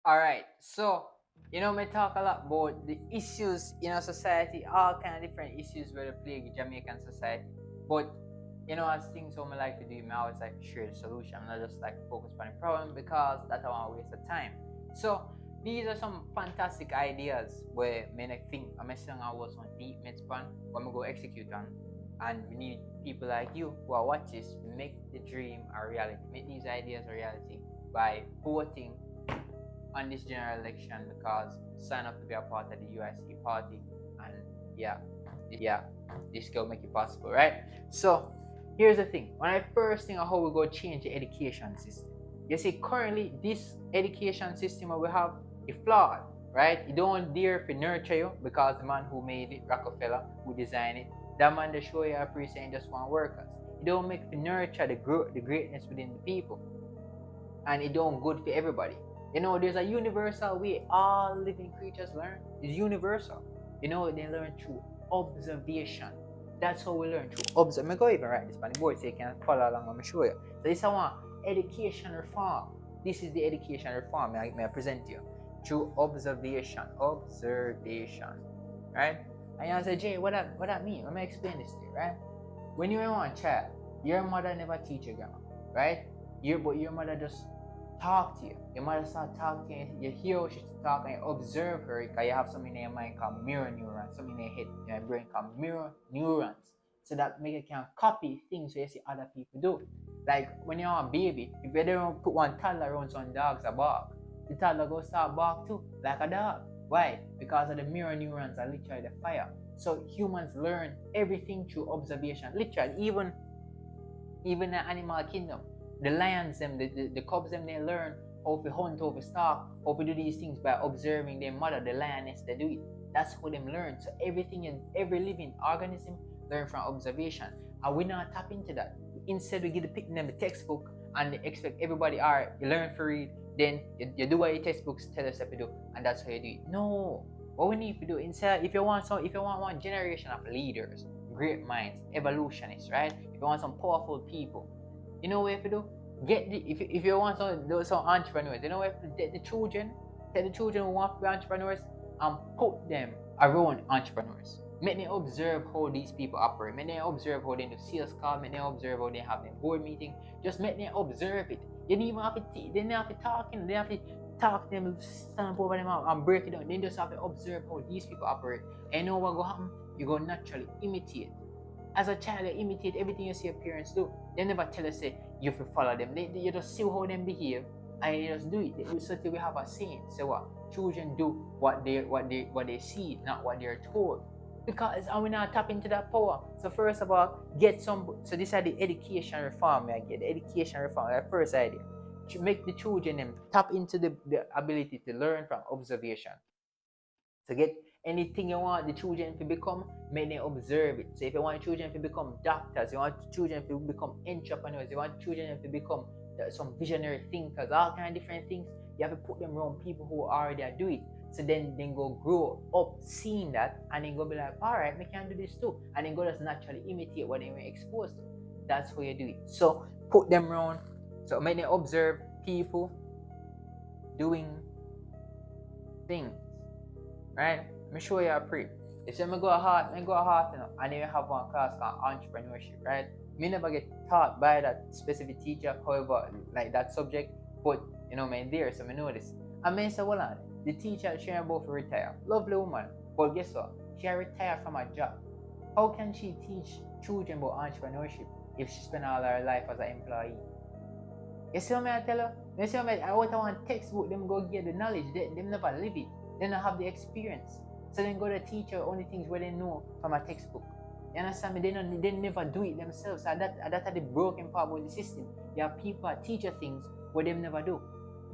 All right. So, me talk a lot about the issues in our society, all kind of different issues where they plague Jamaican society. But, as things what I like to do, I always like to share the solution. I'm not just like focus on the problem because that's how I waste of time. So, these are some fantastic ideas where many think I'm saying I was on deep mid span, when we go execute on. And we need people like you who are watch this to make the dream a reality, make these ideas a reality by voting on this general election because sign up to be a part of the UIC party, and yeah, this will make it possible, right? So here's the thing. When I first think of how we go change the education system, you see currently this education system that we have is flawed, right? You don't dare to nurture you because the man who made it, Rockefeller, who designed it, that man that show you appreciate just want workers. You don't make to nurture the growth, the greatness within the people, and it don't good for everybody. There's a universal way all living creatures learn. It's universal. They learn through observation. That's how we learn through observe. I'm going to even write this on the board so you can follow along. I'm show you. So this is one education reform. This is the education reform may I present to you through observation. Observation, right? And you say, Jay, what that mean? Let me explain this to you, right? When you're one child, your mother never teach you grammar, right? But your mother just talk to you. Your mother start talking to you. You hear how she talk and you observe her because you have something in your mind called mirror neurons, something in your head, in your brain called mirror neurons. So that make you can copy things you see other people do. Like when you're a baby, if you don't put one toddler around some dogs a bark, the toddler go start bark too, like a dog. Why? Because of the mirror neurons are literally the fire. So humans learn everything through observation. Literally, even the animal kingdom. The lions them, the cubs them, they learn how to hunt, how to stalk, how to do these things by observing their mother, the lioness, they do it. That's how them learn. So everything in every living organism learn from observation. And we not tap into that. Instead we give the pick them the textbook and they expect everybody, all right, you learn to read, then you do what your textbooks tell us to do, and that's how you do it. No. What we need to do instead, if you want one generation of leaders, great minds, evolutionists, right? If you want some powerful people, you know what you have to do? If you want some entrepreneurs, you know what you have to do? Take the children who want to be entrepreneurs and put them around entrepreneurs. Make them observe how these people operate. Make them observe how they do sales call. Make them observe how they have their board meeting. Just make them observe it. You don't even have to. They don't have to talking. They have to talk to them, stand up over them and break it down. They just have to observe how these people operate. And you know what go happen? You go naturally imitate. As a child, you imitate everything you see your parents do. They never tell us say you have to follow them. You just see how them behave and you just do it. So we have a saying. So what? Children do what they see, not what they're told. Because and we not tap into that power. So first of all, get some. So this is the education reform. I get the education reform. The first idea. To make the children them tap into the ability to learn from observation. So get anything you want the children to become, make them observe it. So if you want children to become doctors, you want children to become entrepreneurs, you want children to become some visionary thinkers, all kind of different things, you have to put them around people who already do it. So then go grow up seeing that and then go be like, all right, we can do this too. And then go just naturally imitate what they were exposed to. That's how you do it. So put them around. So make them observe people doing things, right? Let me show you a pre. If you go hard, and then you have one class called entrepreneurship, right? Me never get taught by that specific teacher, however, like that subject, but man, there, so I know this. And I say, well, on, the teacher, she about to retire. Lovely woman, but guess what? She retired from a job. How can she teach children about entrepreneurship if she spent all her life as an employee? You see what I tell you? You see what I want textbook, them go get the knowledge, them never live it. They don't have the experience. So then go to teacher only things where they know from a textbook. You understand me? They never do it themselves. And that's the broken part of the system. You have people that teach you things where they never do.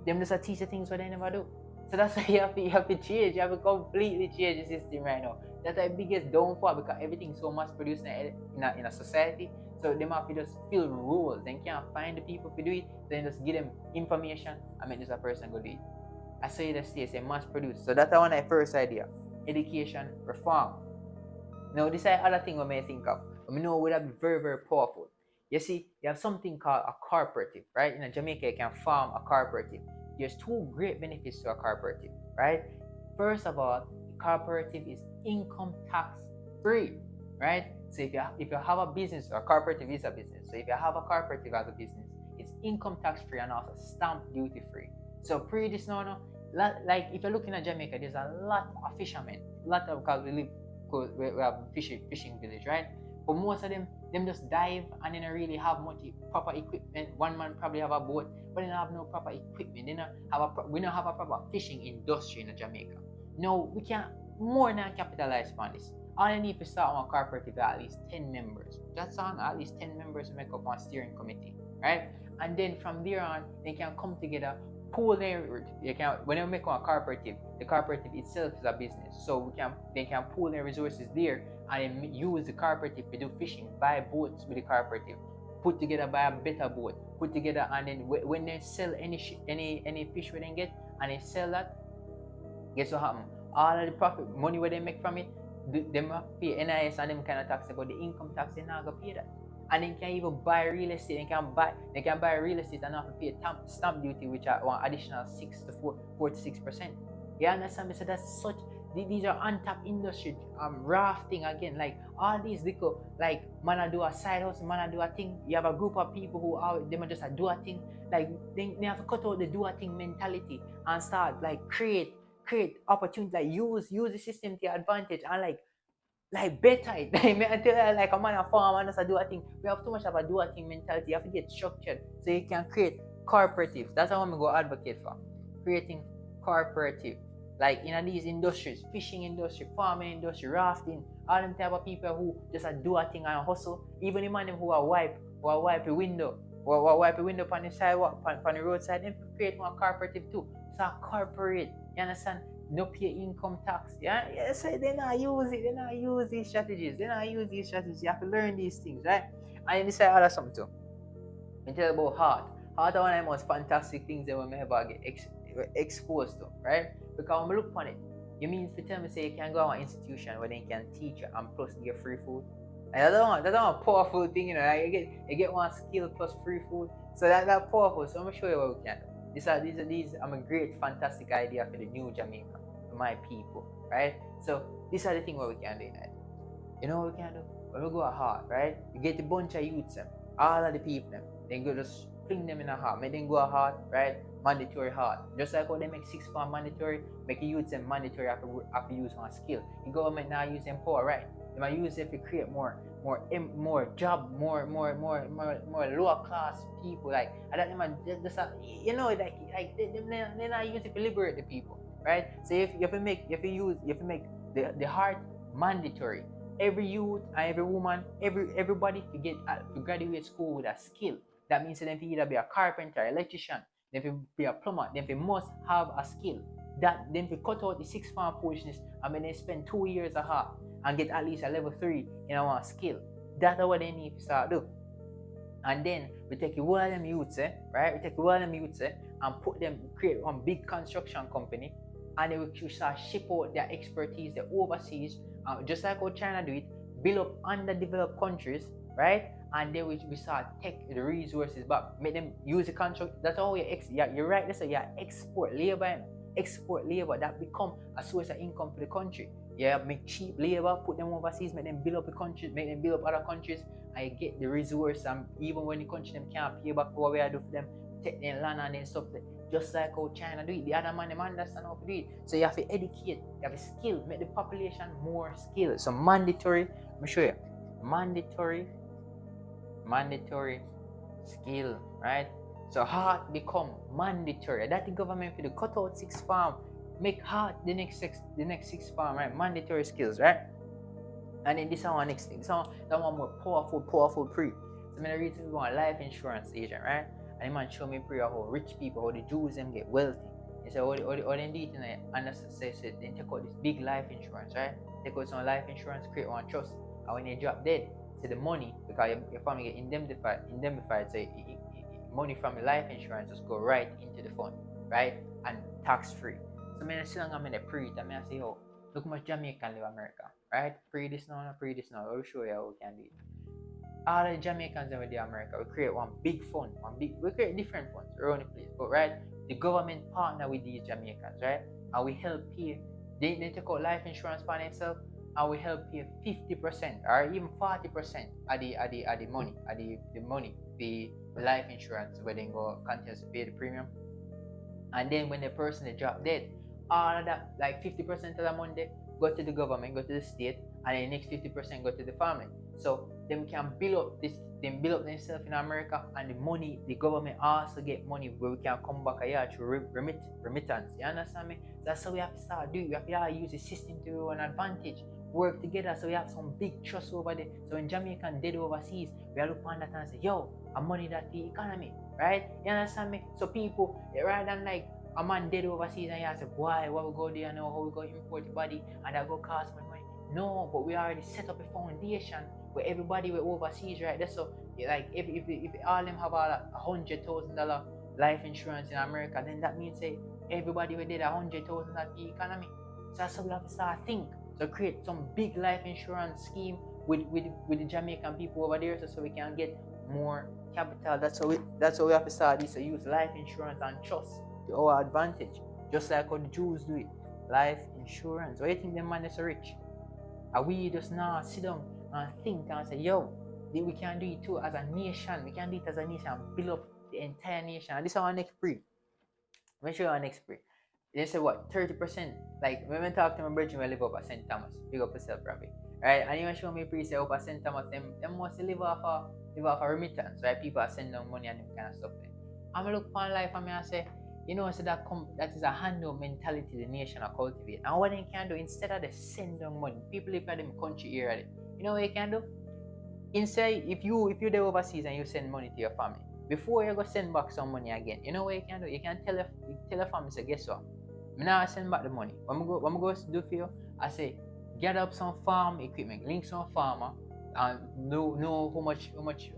Them just teach you things where they never do. So that's why you have to change. You have to completely change the system right now. That's the biggest downfall because everything's so mass produced in a society. So they have to just fill rules. They can't find the people to do it. Then just give them information and make this a person go do it. I say the say mass produced. So that's one of the first idea. Education reform. Now this is other thing we may think of. We know would have be very, very powerful. You see, you have something called a cooperative, right? In Jamaica, you can form a cooperative. there's two great benefits to a cooperative, right? First of all, cooperative is income tax free, right? So if you have a business, or a cooperative is a business. So if you have a cooperative as a business, it's income tax free and also stamp duty free. So pre this now, no, like if you're looking at Jamaica, there's a lot of fishermen, a lot of, because we live, we have fishing village, right? But most of them just dive and they don't really have much proper equipment. One man probably have a boat, but they don't have no proper equipment. They don't have we don't have a proper fishing industry in Jamaica. No, we can more than capitalize on this. All I need to start one cooperative at least 10 members. That's on at least 10 members to make up one steering committee, right? And then from there on, they can come together, pool they can, when they make one cooperative, the cooperative itself is a business. So they can pool their resources there and use the cooperative to do fishing, buy boats with the cooperative, put together, buy a better boat, put together, and then when they sell any fish we they get and they sell that, guess what happen? All of the profit money where they make from it, them have to pay NIS and them kind of tax, but the income tax they not gonna pay that. And they can even buy real estate. They can buy real estate and not have to pay stamp duty, which are one additional 4 to 6%. You understand me? So that's such, these are untapped industry. Rafting again, like all these little, like man do a side house, man do a thing. You have a group of people who are them just a do a thing. Like they have to cut out the do a thing mentality and start like create opportunity, like use the system to your advantage and like better it. I tell you, like a man a farm and just a do a thing. We have too much of a do a thing mentality. You have to get structured so you can create cooperatives. That's what I'm gonna go advocate for. Creating cooperative. Like in these industries, fishing industry, farming industry, rafting, all them type of people who just a do a thing and hustle. Even the man who are wipe a window, or wipe a window on the sidewalk, on the roadside, them create one cooperative too. So a corporate, you understand? No pay income tax. Yeah. So they not use it. They not use these strategies. They not use these strategies. You have to learn these things, right? And then this side other something too. We tell about heart. Heart is one of the most fantastic things that we may ever get exposed to, right? Because when we look upon it, you mean to tell me say you can go to an institution where they can teach you and plus give free food. And that's not a powerful thing, you know. Like you get one skill plus free food. So that's powerful. So I'm gonna show you what we can do. These are a great fantastic idea for the new Jamaica, for my people, right? So these are the things what we can do. Right? You know what we can do? When we go a heart, right? You get a bunch of youths, them, all of the people, them, then go just fling them in a heart. Make them go a heart, right? Mandatory heart. Just like how they make 6 pound mandatory, make you use them mandatory after use one skill. The government now use them power, right? They might use it to create more job, more lower class people. Like I don't know, just you know, like they not use it to liberate the people, right? So if you make the heart mandatory, every youth and every woman, everybody to graduate school with a skill. That means that they can either be a carpenter, electrician, they can be a plumber, they must have a skill. That then we cut out the 6 form foolishness and then they spend 2 years a half and get at least a level 3 in our skill. That's what they need to start do. And then we take all of them youths, right? We take all of them youths and create one big construction company, and then we start ship out their expertise, their overseas, just like how China do it, build up underdeveloped countries, right? And then we start take the resources back, make them use the construct. That's how you're right. That's how you export labor, that become a source of income for the country. Yeah, make cheap labor, put them overseas, make them build up the countries, make them build up other countries. I get the resource, and even when the country them can't pay back what we do for them, take their land and then stuff. Just like how China do it, the other man them understand how to do it. So you have to educate, you have to skill, make the population more skilled. So mandatory, let me show you, mandatory skill, right? So heart become mandatory. That the government for the cut out 6 farm, make heart the next 6 farm, right? Mandatory skills, right? And then this is one next thing. So that one more powerful pre. So many reasons we want life insurance agent, right? And the man show me pre how rich people, how the Jews them get wealthy. He said, all they do it and say they take out this big life insurance, right? Take out some life insurance, create one trust. And when they drop dead, say the money, because your family get indemnified, so money from the life insurance just go right into the fund, right? And tax free. So I see I'm in the pre, I say, oh, look how much Jamaican live in America, right? Pre this now. I'll show you how we can do it. all the Jamaicans over the America, we create one big fund, we create different funds around the place. But right, the government partner with these Jamaicans, right? And we help pay, they take out life insurance for themselves, and we help pay 50% or even 40% of the money, the life insurance where they go continue to pay the premium. And then when the person they drop dead, all of that, like 50% of the money go to the government, go to the state, and the next 50% go to the family. So them can build up this, them build up themselves in America, and the money, the government also get money where we can come back here through remittance. You understand me? So that's how we have to start doing. We have to use the system to an advantage. Work together so we have some big trust over there. So when Jamaican dead overseas, we are looking at that and say, yo, I'm money that the economy, right? You understand me? So people, rather than like a man dead overseas and you say, boy, what we go there now, how we go import the body and that go cost money. No, but we already set up a foundation where everybody will overseas, right? That's so like if all them have $100,000 life insurance in America, then that means say everybody will did $100,000 the economy. So that's how we have to start think. So create some big life insurance scheme with the Jamaican people over there, so we can get more capital. That's how we have to start this. So use life insurance and trust to our advantage, just like how the Jews do it. Life insurance. Why you think them man is so rich? And we just now sit down and think and say, yo, we can do it too as a nation. We can do it as a nation and build up the entire nation. And this is our next pre. Let me show you our next pre. They say what? 30%. Like when we talk to my brother, we live up at St. Thomas. Big up yourself, Rafi. Right? And you show me pre say up at St. Thomas, them must live off a remittance, right? People are sending them money and them kind of stuff there. I'm look upon life and I say, you know, so that is a handout mentality the nation are cultivate. And what they can do, instead of they send them money, people live in them country here, you know what you can do? Instead, if you're there overseas and you send money to your family, before you go send back some money again, you know what you can do? You can tell your family, say, guess what? Me now send back the money. What I'm go do for you, I say, gather up some farm equipment, link some farmer, and know how much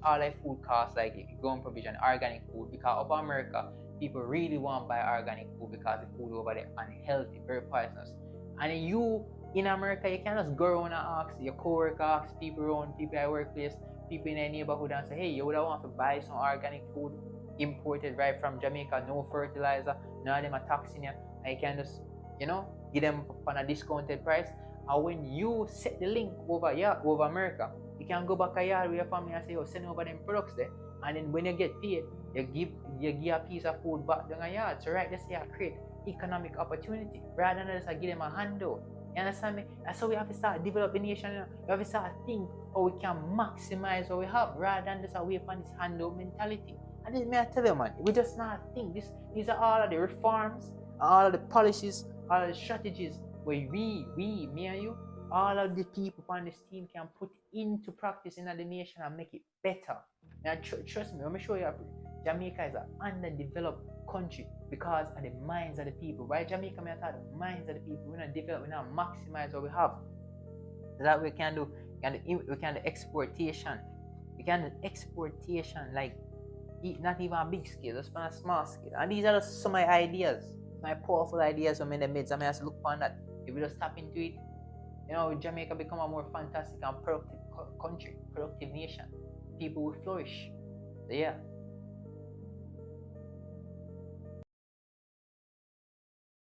all that food costs, like growing provision, organic food, because up America, people really want to buy organic food because the food over there unhealthy, very poisonous. And then you in America, you can't just go around and ask your coworker, ask people around, people at workplace, people in a neighborhood and say, hey, you would want to buy some organic food imported right from Jamaica, no fertilizer, none of them are taxing you, and you can just, give them on a discounted price. And when you set the link over America, you can go back a yard with your family and say, oh, send over them products there. And then when you get paid, you give a piece of food back down a yard. So right, let's say I create economic opportunity rather than just give them a handout. You understand me? That's how we have to start developing nation. We have to start think how we can maximize what we have rather than just away from this handout mentality. And this may I tell you, man, we just not think this. These are all of the reforms, all of the policies, all of the strategies where me and you, all of the people on this team can put into practice in the nation and make it better. And trust me, let me show you. Jamaica is an underdeveloped country because of the minds of the people. Right? Jamaica, may attack the minds of the people. We're not develop, we're not maximize what we have. So that we can do exportation. We can do exportation, like not even a big scale, just on a small scale. And these are just some of my ideas, my powerful ideas from in the midst. I mean, I have to look upon that. If we just tap into it, Jamaica become a more fantastic and productive country, productive nation. People will flourish. So yeah,